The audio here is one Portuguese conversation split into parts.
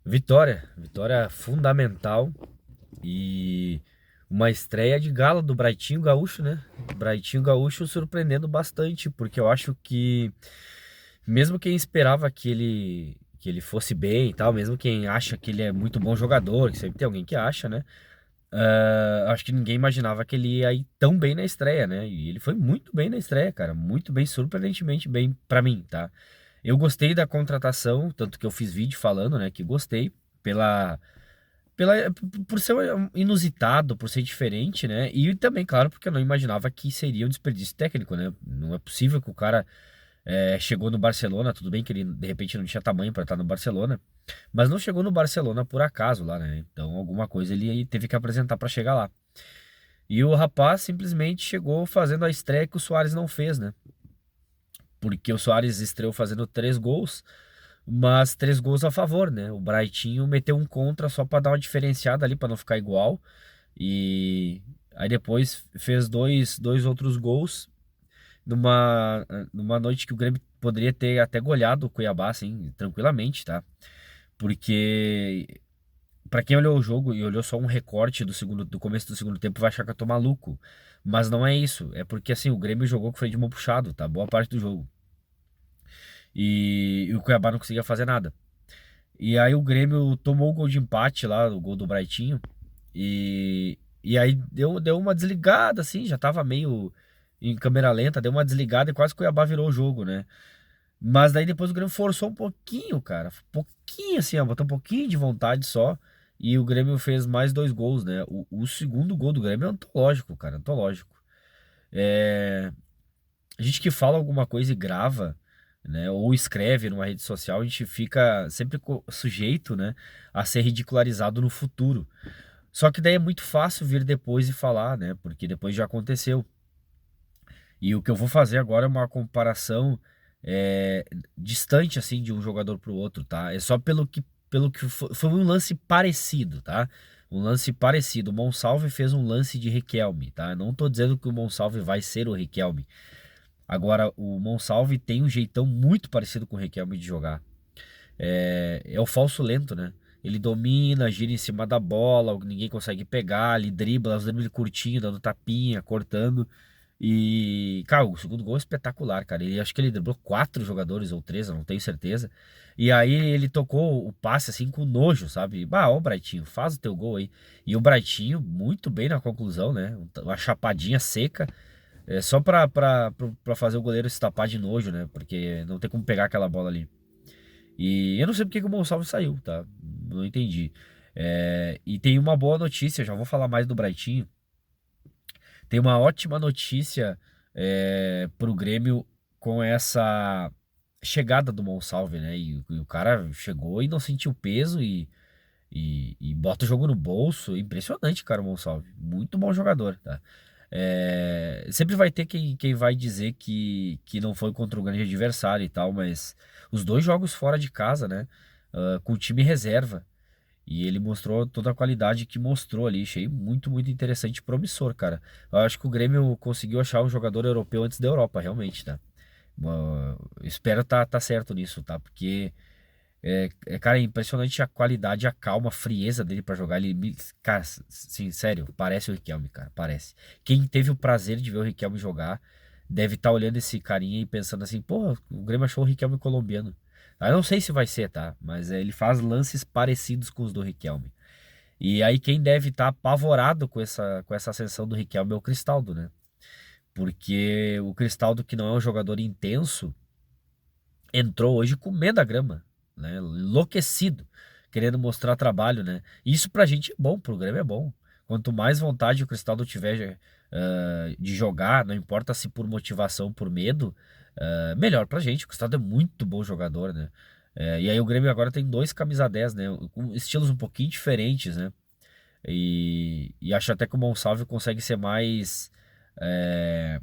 Vitória fundamental e uma estreia de gala do Braitinho Gaúcho, né? Braitinho Gaúcho surpreendendo bastante, porque eu acho que mesmo quem esperava que ele fosse bem e tal, mesmo quem acha que ele é muito bom jogador, que sempre tem alguém que acha, né? Acho que ninguém imaginava que ele ia ir tão bem na estreia, né? E ele foi muito bem na estreia, cara. Muito bem, surpreendentemente bem pra mim, tá? Eu gostei da contratação, tanto que eu fiz vídeo falando, né? Que gostei pela, pela, por ser inusitado, por ser diferente, né? E também, claro, porque eu não imaginava que seria um desperdício técnico, né? Não é possível que o cara chegou no Barcelona, tudo bem que ele de repente não tinha tamanho pra estar no Barcelona, mas não chegou no Barcelona por acaso lá, né? Então alguma coisa ele teve que apresentar pra chegar lá. E o rapaz simplesmente chegou fazendo a estreia que o Soares não fez, né? Porque o Soares estreou fazendo 3 gols, mas 3 gols a favor, né? O Braitinho meteu um contra só pra dar uma diferenciada ali, pra não ficar igual. E aí depois fez dois outros gols numa noite que o Grêmio poderia ter até goleado o Cuiabá, assim, tranquilamente, tá? Porque pra quem olhou o jogo e olhou só um recorte do começo do segundo tempo vai achar que eu tô maluco. Mas não é isso. É porque assim, o Grêmio jogou com o freio de mão puxado, tá? Boa parte do jogo. E o Cuiabá não conseguia fazer nada. E aí o Grêmio tomou o gol de empate lá, o gol do Braitinho. E aí deu uma desligada, assim, já tava meio em câmera lenta, deu uma desligada e quase que o Cuiabá virou o jogo, né? Mas daí depois o Grêmio forçou um pouquinho, cara. Um pouquinho assim, ó, botou um pouquinho de vontade só. E o Grêmio fez mais 2 gols, né? O segundo gol do Grêmio é antológico, cara, antológico. É, a gente que fala alguma coisa e grava, né? Ou escreve numa rede social, a gente fica sempre sujeito, né? A ser ridicularizado no futuro. Só que daí é muito fácil vir depois e falar, né? Porque depois já aconteceu. E o que eu vou fazer agora é uma comparação é, distante assim de um jogador para o outro, tá? É só pelo que foi um lance parecido, tá? Um lance parecido. O Monsalve fez um lance de Riquelme, tá? Não tô dizendo que o Monsalve vai ser o Riquelme. Agora, o Monsalve tem um jeitão muito parecido com o Riquelme de jogar. É o falso lento, né? Ele domina, gira em cima da bola, ninguém consegue pegar, ele dribla, os dribles curtinho, dando tapinha, cortando. E, cara, o segundo gol é espetacular, cara. Ele acho que ele driblou 4 jogadores ou 3, eu não tenho certeza. E aí ele tocou o passe assim com nojo, sabe? Bah, ó, Brightinho, faz o teu gol aí. E o Brightinho, muito bem na conclusão, né? Uma chapadinha seca. Só pra fazer o goleiro se tapar de nojo, né? Porque não tem como pegar aquela bola ali. E eu não sei porque que o Gonçalves saiu, tá? Não entendi. E tem uma boa notícia, já vou falar mais do Brightinho. Tem uma ótima notícia pro Grêmio com essa chegada do Monsalve, né? E o cara chegou e não sentiu peso e bota o jogo no bolso. Impressionante, cara, o Monsalve. Muito bom jogador, tá? Sempre vai ter quem vai dizer que não foi contra o grande adversário e tal, mas os 2 jogos fora de casa, né? Com o time reserva. E ele mostrou toda a qualidade que mostrou ali. Achei muito, muito interessante e promissor, cara. Eu acho que o Grêmio conseguiu achar um jogador europeu antes da Europa, realmente, tá? Espero tá certo nisso, tá? Porque, cara, é impressionante a qualidade, a calma, a frieza dele pra jogar. Cara, sim, sério, parece o Riquelme, cara, parece. Quem teve o prazer de ver o Riquelme jogar deve estar olhando esse carinha e pensando assim, pô, o Grêmio achou o Riquelme colombiano. Eu não sei se vai ser, tá? Mas ele faz lances parecidos com os do Riquelme. E aí quem deve estar apavorado com essa ascensão do Riquelme é o Cristaldo, né? Porque o Cristaldo, que não é um jogador intenso, entrou hoje comendo a grama, né? Enlouquecido, querendo mostrar trabalho, né? Isso pra gente é bom, pro Grêmio é bom. Quanto mais vontade o Cristaldo tiver de jogar, não importa se por motivação, por medo, melhor pra gente. O Cristaldo é muito bom jogador, né? E aí o Grêmio agora tem 2 camisa 10, né? Com estilos um pouquinho diferentes, né? E acho até que o Monsalve consegue ser mais. é,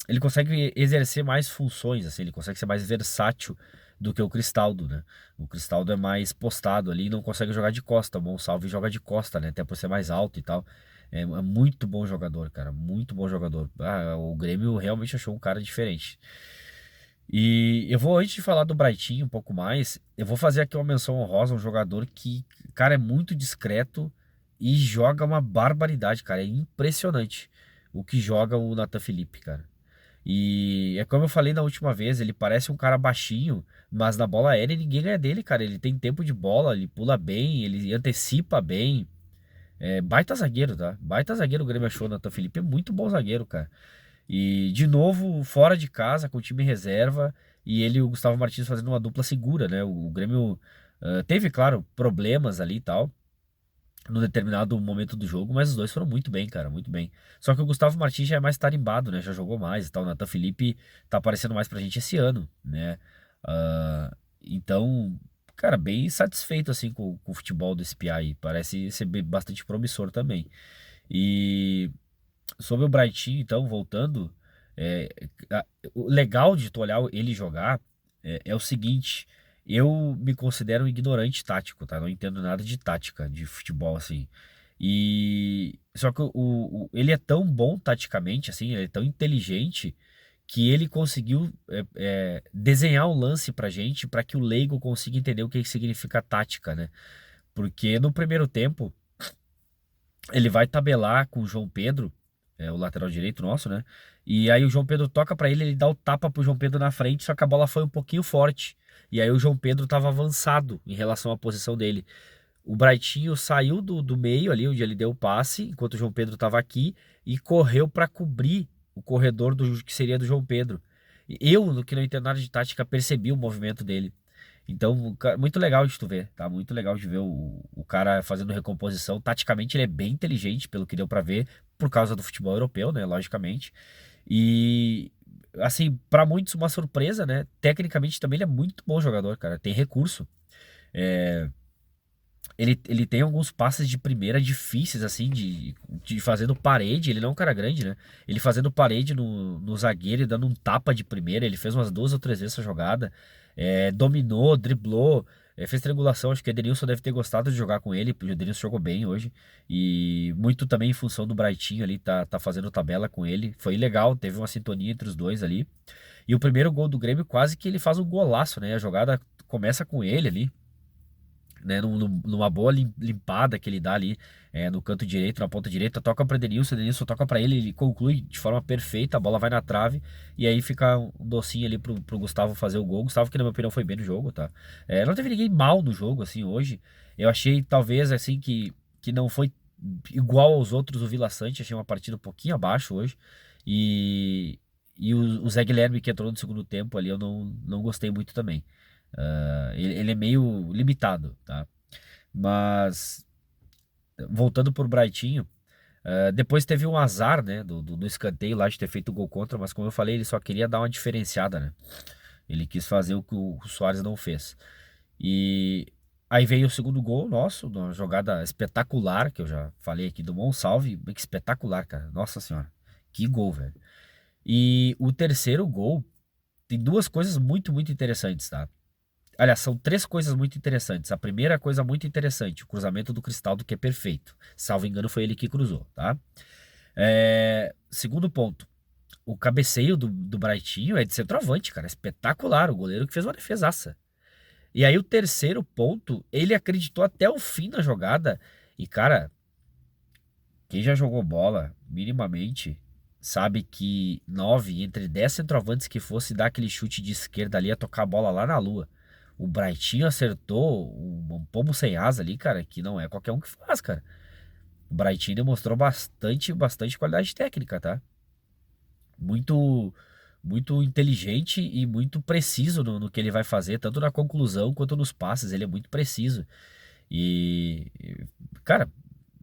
Ele consegue exercer mais funções, assim, ele consegue ser mais versátil do que o Cristaldo, né? O Cristaldo é mais postado ali e não consegue jogar de costa. O Monsalve joga de costa, né? Até por ser mais alto e tal. É muito bom jogador, cara. Muito bom jogador. O Grêmio realmente achou um cara diferente. E eu vou, antes de falar do Brightinho um pouco mais, eu vou fazer aqui uma menção honrosa a um jogador que, cara, é muito discreto e joga uma barbaridade, cara. É impressionante o que joga o Nathan Felipe, cara. E é como eu falei na última vez, ele parece um cara baixinho, mas na bola aérea ninguém ganha dele, cara. Ele tem tempo de bola, ele pula bem, ele antecipa bem. É baita zagueiro, tá? Baita zagueiro o Grêmio achou, o Nathan Felipe é muito bom zagueiro, cara. E de novo, fora de casa, com o time reserva, e ele e o Gustavo Martins fazendo uma dupla segura, né? O Grêmio teve, claro, problemas ali e tal, no determinado momento do jogo, mas os dois foram muito bem, cara, muito bem. Só que o Gustavo Martins já é mais tarimbado, né? Já jogou mais e tal. O Nathan Felipe tá aparecendo mais pra gente esse ano, né? Então, cara, bem satisfeito assim com o futebol do SPI aí. Parece ser bastante promissor também. E sobre o Brightinho, então, voltando, é, o legal de tu olhar ele jogar é o seguinte, eu me considero um ignorante tático, tá? Não entendo nada de tática, de futebol, assim. E só que ele é tão bom taticamente, assim, ele é tão inteligente que ele conseguiu desenhar um lance pra gente, pra que o leigo consiga entender o que significa tática, né? Porque no primeiro tempo ele vai tabelar com o João Pedro, o lateral direito nosso, né? E aí o João Pedro toca pra ele, ele dá o tapa pro João Pedro na frente, só que a bola foi um pouquinho forte. E aí o João Pedro tava avançado em relação à posição dele. O Brightinho saiu do meio ali, onde ele deu o passe, enquanto o João Pedro tava aqui, e correu pra cobrir o corredor que seria do João Pedro. E eu, no que não entendo nada de tática, percebi o movimento dele. Então, muito legal de tu ver, tá? Muito legal de ver o cara fazendo recomposição. Taticamente, ele é bem inteligente, pelo que deu pra ver, por causa do futebol europeu, né? Logicamente. E, assim, pra muitos, uma surpresa, né? Tecnicamente também ele é muito bom jogador, cara. Tem recurso. É, ele tem alguns passes de primeira difíceis, assim, de fazendo parede. Ele não é um cara grande, né? Ele fazendo parede no zagueiro e dando um tapa de primeira. Ele fez umas 2 ou 3 vezes essa jogada. Dominou, driblou, fez triangulação. Acho que o Edenilson deve ter gostado de jogar com ele, porque o Edenilson jogou bem hoje. E muito também em função do Brightinho ali, tá fazendo tabela com ele. Foi legal, teve uma sintonia entre os dois ali. E o primeiro gol do Grêmio, quase que ele faz um golaço, né? A jogada começa com ele ali, né, numa boa limpada que ele dá ali no canto direito, na ponta direita, toca para Edenilson, Edenilson toca para ele, ele conclui de forma perfeita, a bola vai na trave e aí fica um docinho ali pro Gustavo fazer o gol. Gustavo que na minha opinião foi bem no jogo, tá? Não teve ninguém mal no jogo assim hoje. Eu achei talvez assim que não foi igual aos outros o Vila Sante, achei uma partida um pouquinho abaixo hoje. E o Zé Guilherme que entrou no segundo tempo ali eu não gostei muito também. Ele é meio limitado, tá? Mas voltando pro Brightinho, depois teve um azar, né, do escanteio lá de ter feito o gol contra, mas como eu falei, ele só queria dar uma diferenciada, né? Ele quis fazer o que o Suárez não fez. E aí veio o segundo gol nosso, uma jogada espetacular, que eu já falei aqui do Monsalve, que espetacular, cara. Nossa Senhora, que gol, velho. E o terceiro gol tem duas coisas muito, muito interessantes, tá? Aliás, são três coisas muito interessantes. A primeira coisa muito interessante, o cruzamento do Cristaldo, que é perfeito. Salvo engano, foi ele que cruzou, tá? Segundo ponto, o cabeceio do Brightinho é de centroavante, cara. Espetacular. O goleiro que fez uma defesaça. E aí, o terceiro ponto, ele acreditou até o fim na jogada. E, cara, quem já jogou bola, minimamente, sabe que 9 entre 10 centroavantes que fosse dar aquele chute de esquerda ali, ia tocar a bola lá na lua. O Brightinho acertou um pombo sem asa ali, cara, que não é qualquer um que faz, cara. O Brightinho demonstrou bastante, bastante qualidade técnica, tá? Muito, muito inteligente e muito preciso no que ele vai fazer, tanto na conclusão quanto nos passes. Ele é muito preciso. Cara,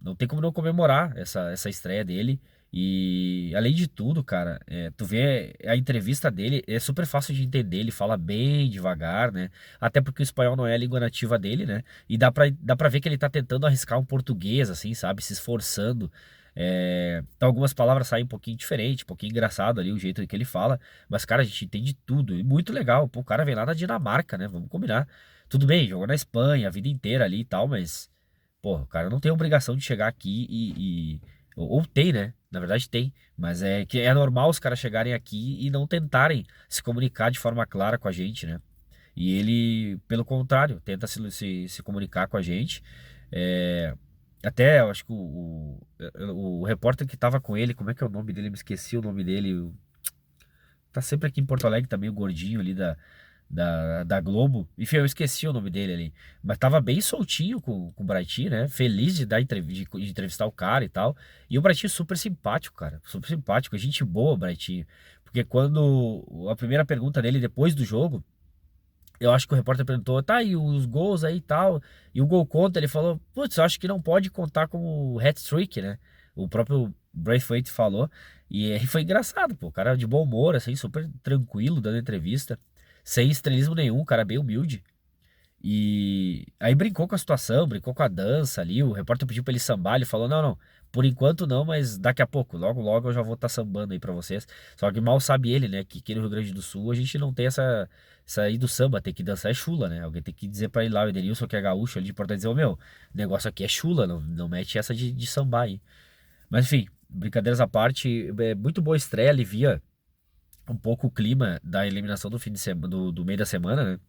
não tem como não comemorar essa estreia dele. E além de tudo, cara, tu vê a entrevista dele, é super fácil de entender, ele fala bem devagar, né? Até porque o espanhol não é a língua nativa dele, né? E dá pra ver que ele tá tentando arriscar um português, assim, sabe? Se esforçando. Então algumas palavras saem um pouquinho diferente, um pouquinho engraçado ali o jeito que ele fala. Mas, cara, a gente entende tudo. E muito legal. Pô, o cara vem lá da Dinamarca, né? Vamos combinar. Tudo bem, jogou na Espanha a vida inteira ali e tal, mas. Pô, o cara não tem obrigação de chegar aqui e Ou tem, né? Na verdade tem. Mas é que é normal os caras chegarem aqui e não tentarem se comunicar de forma clara com a gente, né? E ele, pelo contrário, tenta se comunicar com a gente. É, até, eu acho que o repórter que tava com ele, como é que é o nome dele? Me esqueci o nome dele. Tá sempre aqui em Porto Alegre também, o gordinho ali da Globo. Enfim, eu esqueci o nome dele ali. Mas tava bem soltinho com o Brightinho, né? Feliz de dar de entrevistar o cara e tal. E o Brightinho super simpático, cara. Super simpático. Gente boa, o Brightinho. Porque quando a primeira pergunta dele depois do jogo, eu acho que o repórter perguntou, tá, e os gols aí e tal? E o gol contra, ele falou, putz, eu acho que não pode contar como hat-trick, né? O próprio Braithwaite falou. E aí foi engraçado, pô. O cara de bom humor, assim, super tranquilo, dando entrevista. Sem estrelismo nenhum, cara bem humilde. E aí brincou com a situação, brincou com a dança ali. O repórter pediu pra ele sambar, ele falou: Não, não, por enquanto não, mas daqui a pouco, logo, logo eu já vou estar sambando aí pra vocês. Só que mal sabe ele, né, que aqui no Rio Grande do Sul a gente não tem essa aí do samba, tem que dançar é chula, né? Alguém tem que dizer pra ele lá, o Edenilson, que é gaúcho ali de Porto, dizer: Ô meu, o negócio aqui é chula, não mete essa de sambar aí. Mas enfim, brincadeiras à parte, é muito boa estreia, alivia um pouco o clima da eliminação do fim de semana, do meio da semana, né?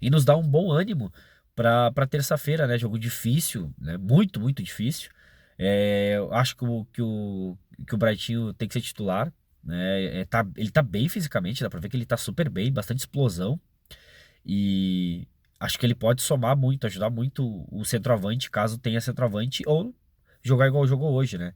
E nos dá um bom ânimo para terça-feira, né? Jogo difícil, né? Muito, muito difícil. Eu acho que o Brightinho tem que ser titular, né? Ele tá bem fisicamente, dá pra ver que ele tá super bem, bastante explosão. E acho que ele pode somar muito, ajudar muito o centroavante, caso tenha centroavante, ou jogar igual jogou hoje, né?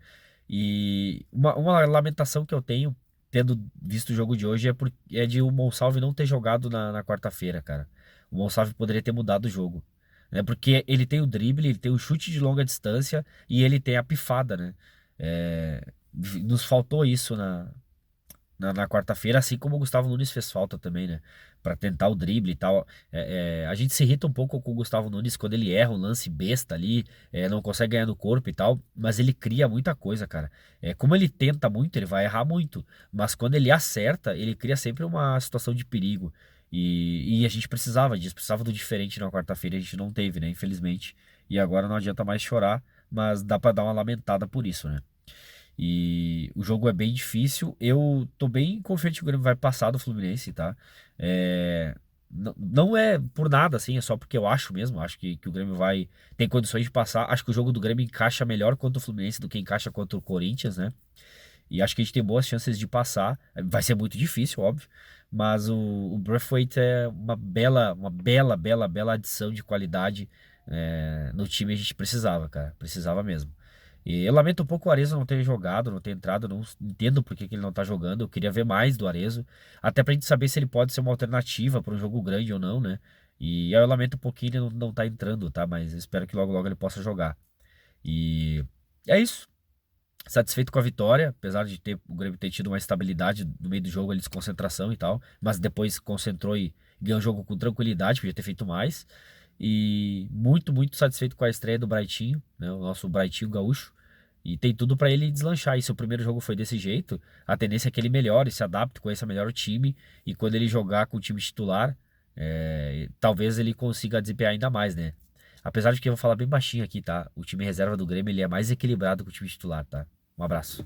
E uma lamentação que eu tenho, tendo visto o jogo de hoje, é de o Monsalve não ter jogado na quarta-feira, cara. O Monsalve poderia ter mudado o jogo. Né? Porque ele tem o drible, ele tem o chute de longa distância e ele tem a pifada, né? Nos faltou isso na quarta-feira, assim como o Gustavo Nunes fez falta também, né? Pra tentar o drible e tal. A gente se irrita um pouco com o Gustavo Nunes quando ele erra um lance besta ali, não consegue ganhar no corpo e tal, mas ele cria muita coisa, cara. Como ele tenta muito, ele vai errar muito, mas quando ele acerta, ele cria sempre uma situação de perigo. E a gente precisava disso, precisava do diferente na quarta-feira, a gente não teve, né? Infelizmente. E agora não adianta mais chorar, mas dá pra dar uma lamentada por isso, né? E o jogo é bem difícil. Eu tô bem confiante que o Grêmio vai passar do Fluminense, tá? Não é por nada, assim, é só porque eu acho mesmo. Acho que o Grêmio vai tem condições de passar. Acho que o jogo do Grêmio encaixa melhor contra o Fluminense do que encaixa contra o Corinthians, né? E acho que a gente tem boas chances de passar. Vai ser muito difícil, óbvio. Mas o Braithwaite é bela adição de qualidade no time a gente precisava, cara. Precisava mesmo. E eu lamento um pouco o Arezo não ter jogado, não ter entrado. Não entendo por que que ele não tá jogando. Eu queria ver mais do Arezo. Até pra gente saber se ele pode ser uma alternativa para um jogo grande ou não, né? E eu lamento um pouquinho ele não tá entrando, tá? Mas eu espero que logo logo ele possa jogar. E é isso. Satisfeito com a vitória, apesar de ter o Grêmio ter tido uma estabilidade no meio do jogo, ali, desconcentração e tal, mas depois concentrou e ganhou o jogo com tranquilidade, podia ter feito mais. E muito, muito satisfeito com a estreia do Brightinho, né, o nosso Brightinho gaúcho. E tem tudo para ele deslanchar. E se o primeiro jogo foi desse jeito, a tendência é que ele melhore, se adapte, conheça melhor o time. E quando ele jogar com o time titular, talvez ele consiga desempenhar ainda mais, né? Apesar de que eu vou falar bem baixinho aqui, tá? O time reserva do Grêmio ele é mais equilibrado que o time titular, tá? Um abraço.